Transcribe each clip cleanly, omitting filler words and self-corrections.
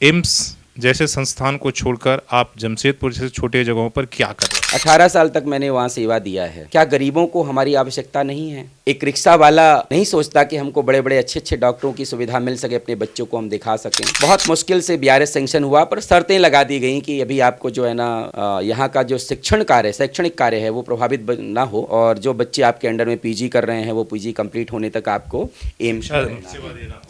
AIIMS जैसे संस्थान को छोड़कर आप जमशेदपुर जैसे छोटे जगहों पर क्या कर रहे हैं? 18 साल तक मैंने वहाँ सेवा दिया है। क्या गरीबों को हमारी आवश्यकता नहीं है? एक रिक्शा वाला नहीं सोचता कि हमको बड़े बड़े अच्छे अच्छे डॉक्टरों की सुविधा मिल सके, अपने बच्चों को हम दिखा सकें। बहुत मुश्किल से बीआरएस सेंक्शन हुआ, पर शर्तें लगा दी गई कि अभी आपको जो है ना यहाँ का जो शिक्षण कार्य, शैक्षणिक कार्य है वो प्रभावित ना हो, और जो बच्चे आपके अंडर में पीजी कर रहे हैं वो पीजी कंप्लीट होने तक आपको एम्स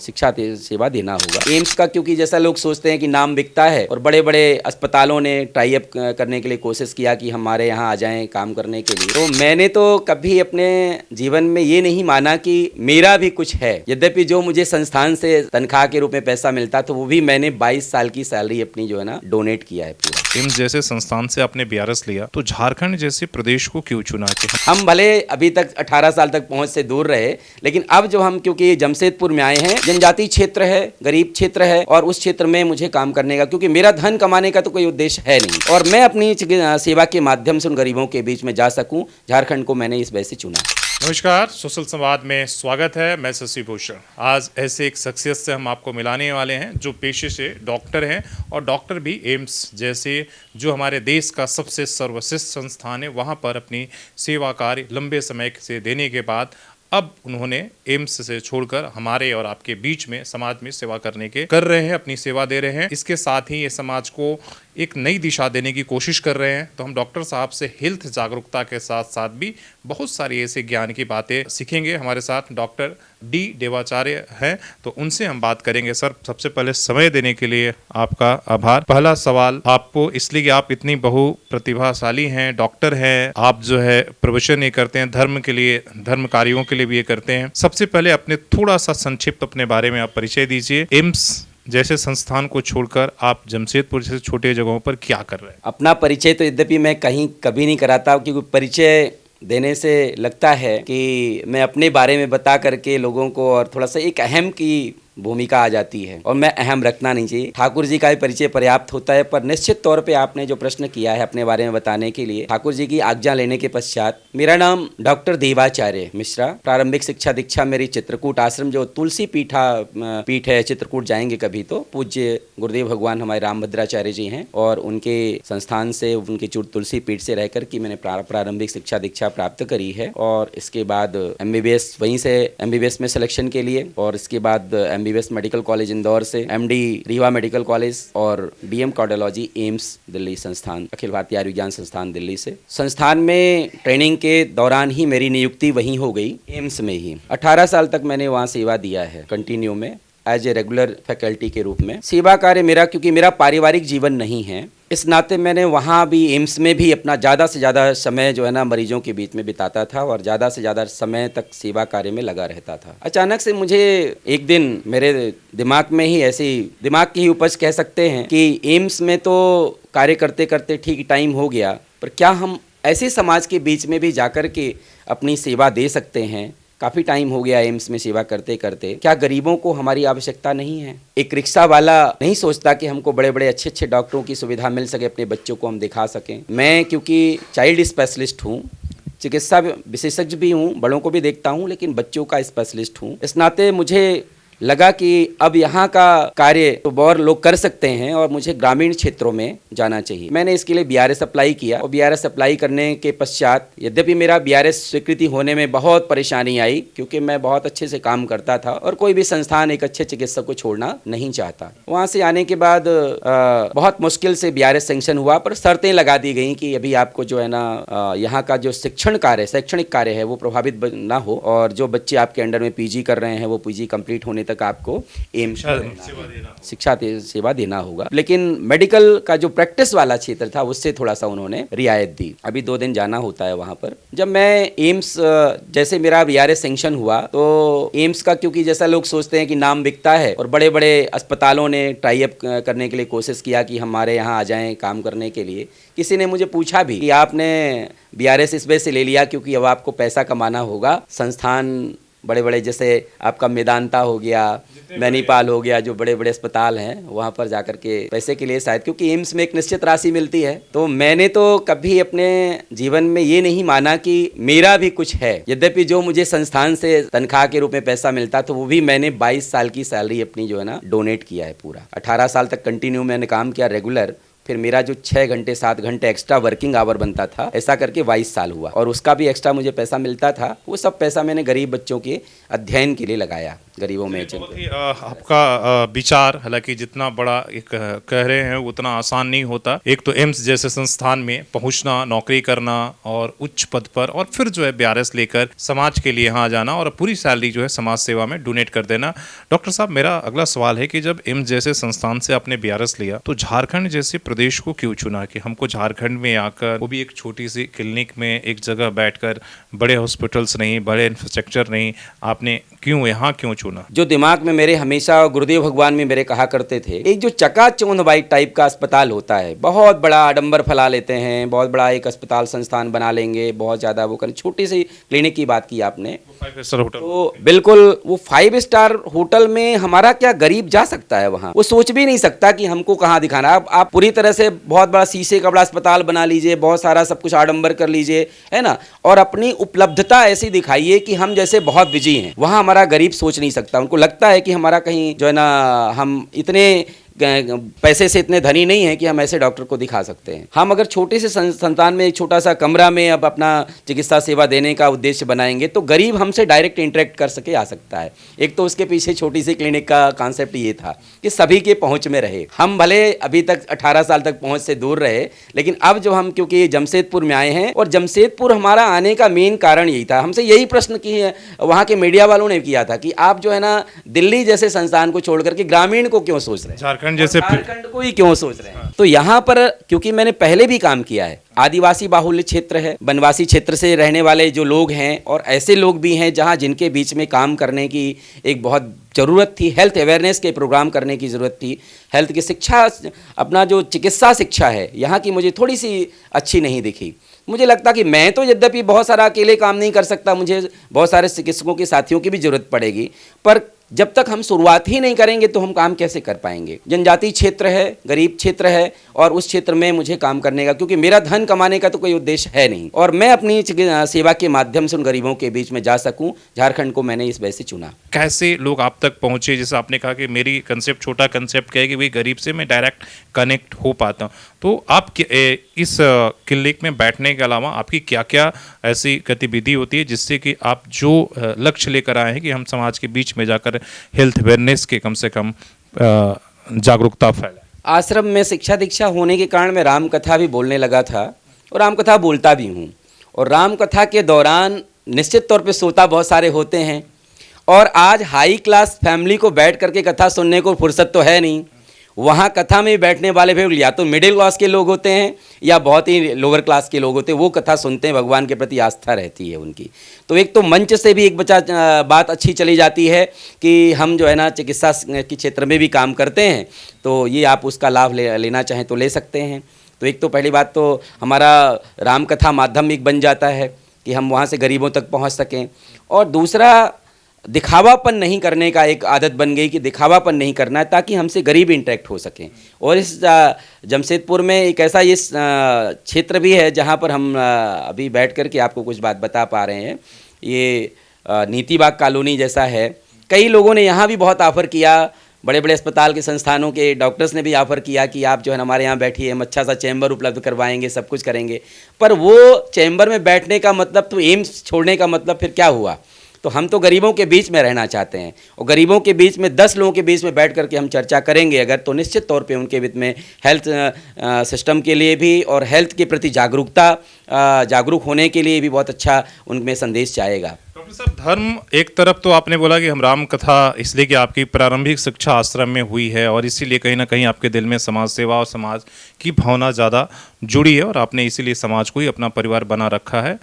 शिक्षा सेवा देना होगा। एम्स का क्योंकि जैसा लोग सोचते हैं कि नाम बिकता है, और बड़े बड़े अस्पतालों ने टाई अप करने के लिए कोशिश किया कि हमारे यहाँ आ जाएं काम करने के लिए, तो मैंने तो कभी अपने जीवन में ये नहीं माना कि मेरा भी कुछ है। यद्यपि जो मुझे संस्थान से तनख्वाह के रूप में पैसा मिलता, तो वो भी मैंने 22 साल की सैलरी अपनी जो है ना डोनेट किया है पूरा। एम्स जैसे संस्थान से आपने बीआरएस लिया, तो झारखंड जैसे प्रदेश को क्यों चुना? कि हम भले अभी तक 18 साल तक पहुंच से दूर रहे, लेकिन अब जो हम क्योंकि जमशेदपुर में आए हैं, जनजातीय क्षेत्र है, गरीब क्षेत्र है, और उस क्षेत्र में मुझे काम करने का, क्योंकि मेरा धन कमाने का तो कोई उद्देश्य है नहीं, और मैं अपनी सेवा के माध्यम से उन गरीबों के बीच में जा सकूं, झारखंड को मैंने इस वजह से चुना। नमस्कार, सोशल संवाद में स्वागत है। मैं शशि भूषण। आज ऐसे एक शख्सियत से हम आपको मिलाने वाले हैं जो पेशे से डॉक्टर हैं, और डॉक्टर भी एम्स जैसे जो हमारे देश का सबसे सर्वश्रेष्ठ संस्थान है वहाँ पर अपनी सेवा कार्य लंबे समय से देने के बाद अब उन्होंने एम्स से छोड़कर हमारे और आपके बीच में समाज में सेवा कर रहे हैं, अपनी सेवा दे रहे हैं। इसके साथ ही ये समाज को एक नई दिशा देने की कोशिश कर रहे हैं। तो हम डॉक्टर साहब से हेल्थ जागरूकता के साथ साथ भी बहुत सारी ऐसे ज्ञान की बातें सीखेंगे। हमारे साथ डॉक्टर डी देवाचार्य हैं, तो उनसे हम बात करेंगे। सर, सबसे पहले समय देने के लिए आपका आभार। पहला सवाल आपको इसलिए कि आप इतनी बहु प्रतिभाशाली हैं, डॉक्टर हैं, आप जो है प्रोफेशन ये करते हैं, धर्म के लिए, धर्म कार्यों के लिए भी ये करते हैं। सबसे पहले अपने थोड़ा सा संक्षिप्त अपने बारे में आप परिचय दीजिए। एम्स जैसे संस्थान को छोड़कर आप जमशेदपुर जैसे छोटे जगहों पर क्या कर रहे हैं? अपना परिचय तो यद्यपि मैं कहीं कभी नहीं कराता, क्योंकि परिचय देने से लगता है कि मैं अपने बारे में बता करके लोगों को, और थोड़ा सा एक अहम की भूमिका आ जाती है, और मैं अहम रखना नहीं चाहिए। ठाकुर जी का भी परिचय पर्याप्त होता है, पर निश्चित तौर पे आपने जो प्रश्न किया है अपने बारे में बताने के लिए, ठाकुर जी की आज्ञा लेने के पश्चात, मेरा नाम डॉक्टर देवाचार्य मिश्रा। प्रारंभिक शिक्षा दीक्षा मेरी चित्रकूट आश्रम, जो तुलसी पीठ है, चित्रकूट जाएंगे कभी तो, पूज्य गुरुदेव भगवान हमारे रामभद्राचार्य जी हैं, और उनके संस्थान से, उनके तुलसी पीठ से रहकर कि मैंने प्रारंभिक शिक्षा दीक्षा प्राप्त करी है। और इसके बाद एमबीबीएस, वहीं से एमबीबीएस में सिलेक्शन के लिए, और इसके बाद एमबीबीएस मेडिकल कॉलेज इंदौर से, एमडी रीवा मेडिकल कॉलेज, और डीएम कार्डियोलॉजी एम्स दिल्ली संस्थान, अखिल भारतीय आयुर्विज्ञान संस्थान दिल्ली से। संस्थान में ट्रेनिंग के दौरान ही मेरी नियुक्ति वहीं हो गई, एम्स में ही। 18 साल तक मैंने वहाँ सेवा दिया है कंटिन्यू में, एज ए रेगुलर फैकल्टी के रूप में। सेवा कार्य मेरा, क्योंकि मेरा पारिवारिक जीवन नहीं है, इस नाते मैंने वहाँ भी एम्स में भी अपना ज़्यादा से ज़्यादा समय जो है ना मरीजों के बीच में बिताता था, और ज़्यादा से ज़्यादा समय तक सेवा कार्य में लगा रहता था। अचानक से मुझे एक दिन मेरे दिमाग में ही ऐसी, दिमाग की ही उपज कह सकते हैं, कि एम्स में तो कार्य करते करते ठीक टाइम हो गया, पर क्या हम ऐसे समाज के बीच में भी जाकर के अपनी सेवा दे सकते हैं? काफ़ी टाइम हो गया एम्स में सेवा करते करते, क्या गरीबों को हमारी आवश्यकता नहीं है? एक रिक्शा वाला नहीं सोचता कि हमको बड़े बड़े अच्छे अच्छे डॉक्टरों की सुविधा मिल सके, अपने बच्चों को हम दिखा सकें। मैं क्योंकि चाइल्ड स्पेशलिस्ट हूँ, चिकित्सा विशेषज्ञ भी हूँ, बड़ों को भी देखता हूँ, लेकिन बच्चों का स्पेशलिस्ट हूँ। इस नाते मुझे लगा कि अब यहाँ का कार्य तो और लोग कर सकते हैं, और मुझे ग्रामीण क्षेत्रों में जाना चाहिए। मैंने इसके लिए बीआरएस अप्लाई किया, और बीआरएस अप्लाई करने के पश्चात, यद्यपि मेरा बीआरएस स्वीकृति होने में बहुत परेशानी आई, क्योंकि मैं बहुत अच्छे से काम करता था, और कोई भी संस्थान एक अच्छे चिकित्सक को छोड़ना नहीं चाहता। वहाँ से आने के बाद बहुत मुश्किल से बीआरएस सेंक्शन हुआ, पर शर्तें लगा दी गई कि अभी आपको जो है ना यहाँ का जो शिक्षण कार्य, शैक्षणिक कार्य है वो प्रभावित ना हो, और जो बच्चे आपके अंडर में पीजी कर रहे हैं वो पीजी कंप्लीट होने तक आपको एम्स शिक्षा सेवा देना होगा। लेकिन मेडिकल का जो प्रैक्टिस वाला क्षेत्र था उससे थोड़ा सा उन्होंने रियायत दी। अभी 2 दिन जाना होता है वहां पर। जब मैं एम्स, जैसे मेरा बीआरएस सेंक्शन हुआ, तो एम्स का क्योंकि जैसा लोग सोचते हैं कि नाम बिकता है, और बड़े बड़े अस्पतालों ने टाई अप करने के लिए कोशिश किया कि हमारे यहाँ आ जाएं काम करने के लिए। किसी ने मुझे पूछा भी कि आपने बीआरएस इस वजह से ले लिया क्योंकि अब आपको पैसा कमाना होगा, संस्थान बड़े बड़े जैसे आपका मेदांता हो गया, मैनीपाल हो गया, जो बड़े बड़े अस्पताल हैं वहाँ पर जाकर के पैसे के लिए शायद, क्योंकि एम्स में एक निश्चित राशि मिलती है, तो मैंने तो कभी अपने जीवन में ये नहीं माना कि मेरा भी कुछ है। यद्यपि जो मुझे संस्थान से तनख्वाह के रूप में पैसा मिलता तो वो भी मैंने 22 साल की सैलरी अपनी जो है ना डोनेट किया है पूरा। 18 साल तक कंटिन्यू मैंने काम किया रेगुलर, फिर मेरा जो 6 घंटे 7 घंटे एक्स्ट्रा वर्किंग आवर बनता था, ऐसा करके 22 साल हुआ, और उसका भी एक्स्ट्रा मुझे पैसा मिलता था। वो सब पैसा मैंने गरीब बच्चों के अध्ययन के लिए लगाया, गरीबों में। बहुत ही आपका विचार, हालांकि जितना बड़ा एक कह रहे हैं उतना आसान नहीं होता। एक तो एम्स जैसे संस्थान में पहुंचना, नौकरी करना और उच्च पद पर, और फिर जो है BRS लेकर समाज के लिए यहाँ जाना और पूरी सैलरी जो है समाज सेवा में डोनेट कर देना। डॉक्टर साहब, मेरा अगला सवाल है कि जब एम्स जैसे संस्थान से आपने BRS लिया तो झारखंड जैसे प्रदेश को क्यों चुना कि हमको झारखंड में आकर, वो भी एक छोटी सी क्लिनिक में एक जगह बैठकर, बड़े हॉस्पिटल्स नहीं, बड़े इंफ्रास्ट्रक्चर नहीं, आपने क्यों यहाँ क्यों चुना? जो दिमाग में मेरे हमेशा गुरुदेव भगवान में मेरे कहा करते थे, एक जो चकाचौंध वाइट टाइप का अस्पताल होता है, बहुत बड़ा आडंबर फैला लेते हैं, बहुत बड़ा एक अस्पताल संस्थान बना लेंगे, बहुत ज़्यादा वो करें। छोटी सी क्लिनिक की बात की आपने, 5 स्टार होटल, तो बिल्कुल वो 5 स्टार होटल में हमारा क्या गरीब जा सकता है वहाँ? वो सोच भी नहीं सकता कि हमको कहाँ दिखाना। आप पूरी तरह से बहुत बड़ा शीशे का बड़ा अस्पताल बना लीजिए, बहुत सारा सब कुछ आडंबर कर लीजिए, है ना, और अपनी उपलब्धता ऐसी दिखाइए कि हम जैसे बहुत बिजी हैं। वहाँ हमारा गरीब सोच नहीं सकता। उनको लगता है कि हमारा कहीं जो है ना, हम इतने पैसे से इतने धनी नहीं है कि हम ऐसे डॉक्टर को दिखा सकते हैं। हम अगर छोटे से संस्थान में एक छोटा सा कमरा में अब अपना चिकित्सा सेवा देने का उद्देश्य बनाएंगे तो गरीब हमसे डायरेक्ट इंटरेक्ट कर सके आ सकता है। एक तो उसके पीछे छोटी सी क्लिनिक का कॉन्सेप्ट ये था कि सभी के पहुंच में रहे। हम भले अभी तक 18 साल तक पहुंच से दूर रहे, लेकिन अब जो हम क्योंकि जमशेदपुर में आए हैं, और जमशेदपुर हमारा आने का मेन कारण यही था। हमसे यही प्रश्न की वहाँ के मीडिया वालों ने किया था कि आप जो है ना दिल्ली जैसे संस्थान को छोड़ करके ग्रामीण को क्यों सोच रहे हैं, झारखंड को ही क्यों सोच रहे हैं। तो यहाँ पर क्योंकि मैंने पहले भी काम किया है, आदिवासी बाहुल्य क्षेत्र है, वनवासी क्षेत्र से रहने वाले जो लोग हैं, और ऐसे लोग भी हैं जहाँ जिनके बीच में काम करने की एक बहुत ज़रूरत थी, हेल्थ अवेयरनेस के प्रोग्राम करने की ज़रूरत थी। हेल्थ की शिक्षा, अपना जो चिकित्सा शिक्षा है यहाँ की मुझे थोड़ी सी अच्छी नहीं दिखी। मुझे लगता कि मैं तो यद्यपि बहुत सारा अकेले काम नहीं कर सकता, मुझे बहुत सारे चिकित्सकों के साथियों की भी ज़रूरत पड़ेगी, पर जब तक हम शुरुआत ही नहीं करेंगे तो हम काम कैसे कर पाएंगे। जनजाति क्षेत्र है, गरीब क्षेत्र है, और उस क्षेत्र में मुझे काम करने का, क्योंकि मेरा धन कमाने का तो कोई उद्देश्य है नहीं, और मैं अपनी सेवा के माध्यम से उन गरीबों के बीच में जा सकूं। झारखंड को मैंने इस वजह से चुना। कैसे लोग आप तक पहुंचे? जैसे आपने कहा कि मेरी कंसेप्ट, छोटा कंसेप्ट क्या है कि भाई गरीब से मैं डायरेक्ट कनेक्ट हो पाता हूँ, तो आप इस क्लिनिक में बैठने के अलावा आपकी क्या क्या ऐसी गतिविधि होती है जिससे कि आप जो लक्ष्य लेकर आए हैं कि हम समाज के बीच में जाकर हेल्थ अवेयरनेस के कम से कम जागरूकता फैलाए? आश्रम में शिक्षा दीक्षा होने के कारण मैं राम कथा भी बोलने लगा था, और राम कथा बोलता भी हूँ। और राम कथा के दौरान निश्चित तौर पे श्रोता बहुत सारे होते हैं, और आज हाई क्लास फैमिली को बैठ करके कथा सुनने को फुर्सत तो है नहीं। वहाँ कथा में बैठने वाले भी या तो मिडिल क्लास के लोग होते हैं या बहुत ही लोअर क्लास के लोग होते हैं। वो कथा सुनते हैं, भगवान के प्रति आस्था रहती है उनकी। तो एक तो मंच से भी एक बात अच्छी चली जाती है कि हम जो है ना चिकित्सा के क्षेत्र में भी काम करते हैं, तो ये आप उसका लाभ लेना चाहें तो ले सकते हैं। तो एक तो पहली बात तो हमारा राम कथा माध्यम एक बन जाता है कि हम वहाँ से गरीबों तक पहुँच सकें, और दूसरा दिखावापन नहीं करने का एक आदत बन गई कि दिखावापन नहीं करना है ताकि हमसे गरीब इंटरेक्ट हो सकें। और इस जमशेदपुर में एक ऐसा ये क्षेत्र भी है जहाँ पर हम अभी बैठ कर के आपको कुछ बात बता पा रहे हैं। ये नीति बाग कॉलोनी जैसा है। कई लोगों ने यहाँ भी बहुत ऑफ़र किया, बड़े बड़े अस्पताल के संस्थानों के डॉक्टर्स ने भी ऑफ़र किया कि आप जो है हमारे यहाँ बैठिए, हम अच्छा सा चैम्बर उपलब्ध करवाएंगे, सब कुछ करेंगे। पर वो चैम्बर में बैठने का मतलब तो एम्स छोड़ने का मतलब फिर क्या हुआ? तो हम तो गरीबों के बीच में रहना चाहते हैं, और गरीबों के बीच में 10 लोगों के बीच में बैठ करके हम चर्चा करेंगे अगर, तो निश्चित तौर पे उनके बीच में हेल्थ सिस्टम के लिए भी और हेल्थ के प्रति जागरूक होने के लिए भी बहुत अच्छा उनमें संदेश जाएगा। डॉक्टर साहब, धर्म एक तरफ तो आपने बोला कि हम राम कथा इसलिए कि आपकी प्रारंभिक शिक्षा आश्रम में हुई है और इसीलिए कहीं ना कहीं आपके दिल में समाज सेवा और समाज की भावना ज़्यादा जुड़ी है और आपने इसीलिए समाज को ही अपना परिवार बना रखा है।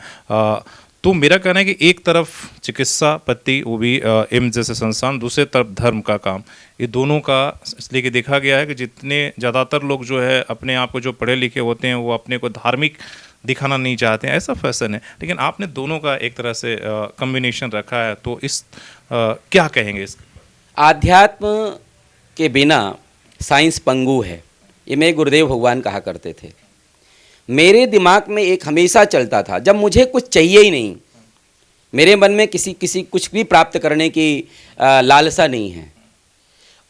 तो मेरा कहना है कि एक तरफ चिकित्सा पद्धति, वो भी एम्स जैसे संस्थान, दूसरे तरफ धर्म का काम, ये दोनों का इसलिए कि देखा गया है कि जितने ज़्यादातर लोग जो है अपने आप को जो पढ़े लिखे होते हैं वो अपने को धार्मिक दिखाना नहीं चाहते हैं, ऐसा फैशन है, लेकिन आपने दोनों का एक तरह से कॉम्बिनेशन रखा है, तो इस क्या कहेंगे इस? आध्यात्म के बिना साइंस पंगु है, ये मेरे गुरुदेव भगवान कहा करते थे। मेरे दिमाग में एक हमेशा चलता था, जब मुझे कुछ चाहिए ही नहीं, मेरे मन में किसी कुछ भी प्राप्त करने की लालसा नहीं है,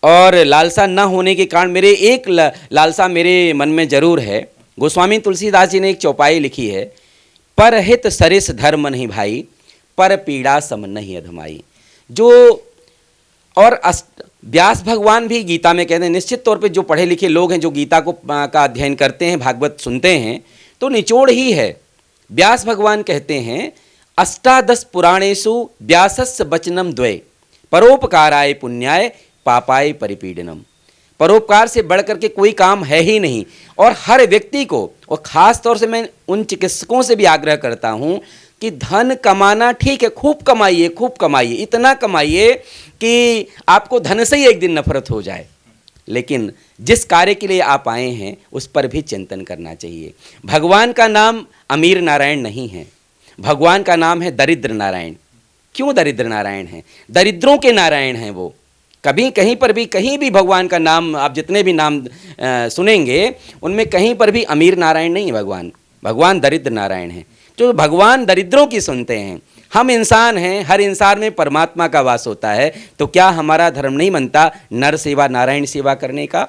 और लालसा न होने के कारण मेरे एक लालसा मेरे मन में जरूर है। गोस्वामी तुलसीदास जी ने एक चौपाई लिखी है, परहित सरिस धर्म नहीं भाई, पर पीड़ा सम नहीं अधमाई। जो और व्यास भगवान भी गीता में कहते हैं, निश्चित तौर पे जो पढ़े लिखे लोग हैं, जो गीता का अध्ययन करते हैं, भागवत सुनते हैं, तो निचोड़ ही है। व्यास भगवान कहते हैं, अष्टादश पुराणेषु व्यासस्य वचनम द्वय, परोपकाराय पुण्याय पापाय परिपीडनम। परोपकार से बढ़कर के कोई काम है ही नहीं। और हर व्यक्ति को, और ख़ास तौर से मैं उन चिकित्सकों से भी आग्रह करता हूँ कि धन कमाना ठीक है, खूब कमाइए, खूब कमाइए, इतना कमाइए कि आपको धन से ही एक दिन नफरत हो जाए, लेकिन जिस कार्य के लिए आप आए हैं उस पर भी चिंतन करना चाहिए। भगवान का नाम अमीर नारायण नहीं है, भगवान का नाम है दरिद्र नारायण। क्यों दरिद्र नारायण है? दरिद्रों के नारायण हैं वो। कभी कहीं पर भी, कहीं भी भगवान का नाम, आप जितने भी नाम सुनेंगे उनमें कहीं पर भी अमीर नारायण नहीं है भगवान। भगवान दरिद्र नारायण है। जो भगवान दरिद्रों की सुनते हैं। हम इंसान हैं, हर इंसान में परमात्मा का वास होता है, तो क्या हमारा धर्म नहीं बनता नर सेवा नारायण सेवा करने का?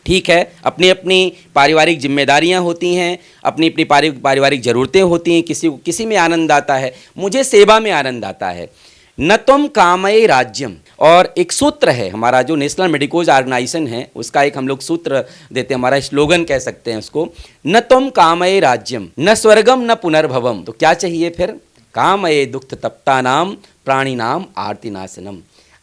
ठीक है, अपनी अपनी पारिवारिक जिम्मेदारियां होती हैं, अपनी अपनी पारिवारिक ज़रूरतें होती हैं, किसी में आनंद आता है, मुझे सेवा में आनंद आता है। न तुम कामये राज्यम, और एक सूत्र है हमारा जो नेशनल मेडिकोज ऑर्गेनाइजेशन है, उसका एक हम लोग सूत्र देते हैं, हमारा स्लोगन कह सकते हैं उसको, न तुम कामये राज्यम न स्वर्गम न पुनर्भवम। तो क्या चाहिए फिर? कामये दुख तप्ता नाम प्राणी नाम आरती नाशनम।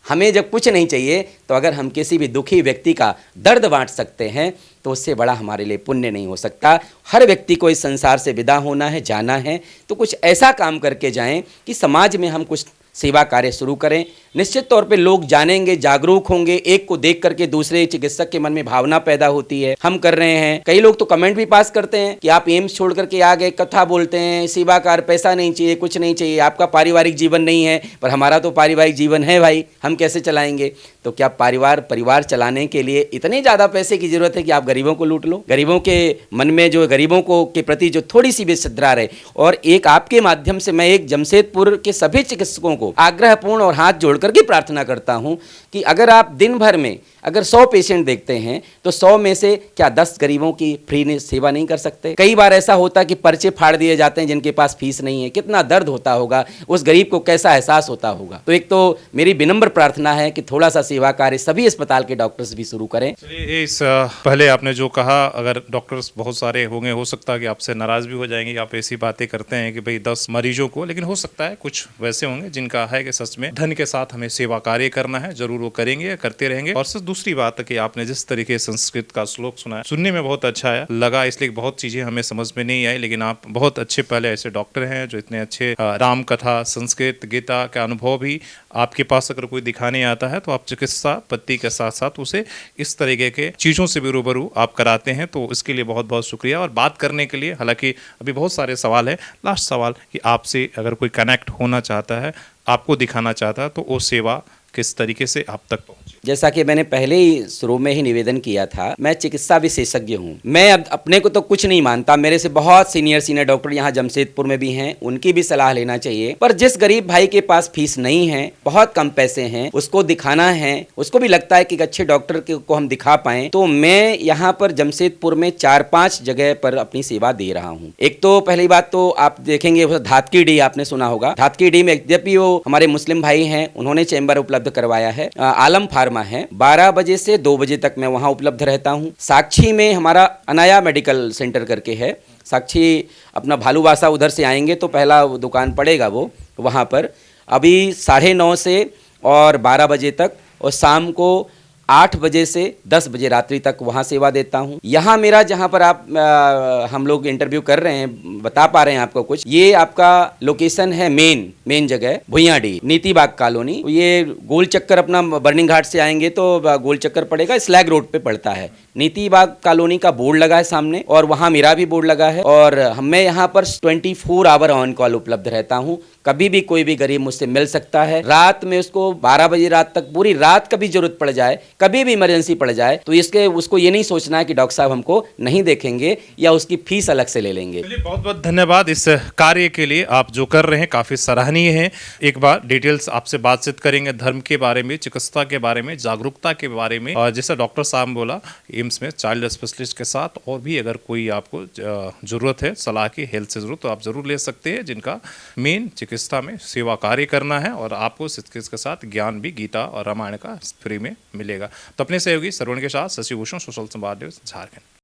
हमें जब कुछ नहीं चाहिए, तो अगर हम किसी भी दुखी व्यक्ति का दर्द बांट सकते हैं तो उससे बड़ा हमारे लिए पुण्य नहीं हो सकता। हर व्यक्ति को इस संसार से विदा होना है, जाना है, तो कुछ ऐसा काम करके जाएं कि समाज में हम कुछ सेवा कार्य शुरू करें। निश्चित तौर पे लोग जानेंगे, जागरूक होंगे, एक को देख करके दूसरे चिकित्सक के मन में भावना पैदा होती है, हम कर रहे हैं। कई लोग तो कमेंट भी पास करते हैं कि आप एम्स छोड़ करके आ गए, कथा बोलते हैं, सेवा कार्य, पैसा नहीं चाहिए, कुछ नहीं चाहिए, आपका पारिवारिक जीवन नहीं है। पर हमारा तो पारिवारिक जीवन है भाई, हम कैसे चलाएंगे? तो क्या परिवार चलाने के लिए इतने ज़्यादा पैसे की जरूरत है कि आप गरीबों को लूट लो? गरीबों के मन में जो, गरीबों को के प्रति जो थोड़ी सी भी श्रद्धा रहे। और एक आपके माध्यम से मैं एक जमशेदपुर के सभी चिकित्सकों को आग्रहपूर्ण और हाथ जोड़ करके प्रार्थना करता हूं कि अगर आप दिन भर में अगर 100 पेशेंट देखते हैं तो 100 में से क्या 10 गरीबों की फ्री सेवा नहीं कर सकते? कई बार ऐसा होता है कि पर्चे फाड़ दिए जाते हैं जिनके पास फीस नहीं है। कितना दर्द होता होगा, उस गरीब को कैसा एहसास होता होगा। तो एक तो मेरी विनम्र प्रार्थना है कि थोड़ा सा सेवा कार्य सभी अस्पताल के डॉक्टर्स भी शुरू करें। चलिए, इस पहले आपने जो कहा, अगर डॉक्टर्स बहुत सारे होंगे, हो सकता है कि आपसे नाराज भी हो जाएंगे, आप ऐसी बातें करते हैं कि भाई 10 मरीजों को, लेकिन हो सकता है कुछ वैसे होंगे जिनका है कि सच में धन के साथ हमें सेवा कार्य करना है, जरूर वो करेंगे, करते रहेंगे। और सच दूसरी बात कि आपने जिस तरीके संस्कृत का श्लोक सुना है, सुनने में बहुत अच्छा है लगा, इसलिए बहुत चीजें हमें समझ में नहीं आई, लेकिन आप बहुत अच्छे पहले ऐसे डॉक्टर हैं जो इतने अच्छे राम कथा, संस्कृत, गीता का अनुभव भी आपके पास अगर कोई दिखाने आता है तो आप चिकित्सा पद्धति के साथ साथ उसे इस तरीके के चीज़ों से भी रूबरू आप कराते हैं, तो इसके लिए बहुत बहुत शुक्रिया। और बात करने के लिए, हालांकि अभी बहुत सारे सवाल है, लास्ट सवाल कि आपसे अगर कोई कनेक्ट होना चाहता है, आपको दिखाना चाहता है, तो वो सेवा किस तरीके से आप तक पहुंचे? जैसा कि मैंने पहले ही शुरू में ही निवेदन किया था, मैं चिकित्सा विशेषज्ञ हूँ। मैं अब अपने को तो कुछ नहीं मानता, मेरे से बहुत सीनियर डॉक्टर यहाँ जमशेदपुर में भी हैं, उनकी भी सलाह लेना चाहिए। पर जिस गरीब भाई के पास फीस नहीं है, बहुत कम पैसे हैं, उसको दिखाना है, उसको भी लगता है कि अच्छे डॉक्टर को हम दिखा पाएं, तो मैं यहाँ पर जमशेदपुर में 4-5 जगह पर अपनी सेवा दे रहा हूँ। एक तो पहली बात तो आप देखेंगे धातकी डी, आपने सुना होगा। धातकी डी में यद्यपि वो हमारे मुस्लिम भाई हैं, उन्होंने चैम्बर उपलब्ध करवाया है। आलम फार्मा है, 12 बजे से 2 बजे तक मैं वहां उपलब्ध रहता हूं। साक्षी में हमारा अनाया मेडिकल सेंटर करके है, साक्षी अपना भालूवासा उधर से आएंगे तो पहला दुकान पड़ेगा वो, वहां पर अभी 9:30 से और 12 बजे तक, और शाम को 8 बजे से 10 बजे रात्रि तक वहाँ सेवा देता हूँ। यहाँ मेरा जहाँ पर आप हम लोग इंटरव्यू कर रहे हैं, बता पा रहे हैं आपको कुछ, ये आपका लोकेशन है मेन जगह भुइयाडी नीति बाग कॉलोनी। ये गोल चक्कर अपना बर्निंग घाट से आएंगे तो गोल चक्कर पड़ेगा, स्लैग रोड पे पड़ता है। नीति बाग कॉलोनी का बोर्ड लगा है सामने और वहाँ मेरा भी बोर्ड लगा है। और मैं यहाँ पर 24 आवर ऑन कॉल उपलब्ध रहता हूँ। कभी भी कोई भी गरीब मुझसे मिल सकता है। रात में उसको 12 बजे रात तक, पूरी रात कभी जरूरत पड़ जाए, कभी भी इमरजेंसी पड़ जाए, तो इसके उसको ये नहीं सोचना है कि डॉक्टर साहब हमको नहीं देखेंगे या उसकी फीस अलग से ले लेंगे। चलिए, बहुत बहुत धन्यवाद इस कार्य के लिए। आप जो कर रहे हैं काफ़ी सराहनीय है। एक बार डिटेल्स आपसे बातचीत करेंगे धर्म के बारे में, चिकित्सा के बारे में, जागरूकता के बारे में। और जैसा डॉक्टर साहब बोला, एम्स में चाइल्ड स्पेशलिस्ट के साथ और भी अगर कोई आपको ज़रूरत है सलाह की, हेल्थ से ज़रूरत, तो आप ज़रूर ले सकते हैं, जिनका मेन चिकित्सा में सेवा कार्य करना है। और आपको इसके साथ ज्ञान भी गीता और रामायण का फ्री में मिलेगा। तो अपने सहयोगी श्रवण के साथ शशि भूषण, सोशल संवाद न्यूज़, झारखंड।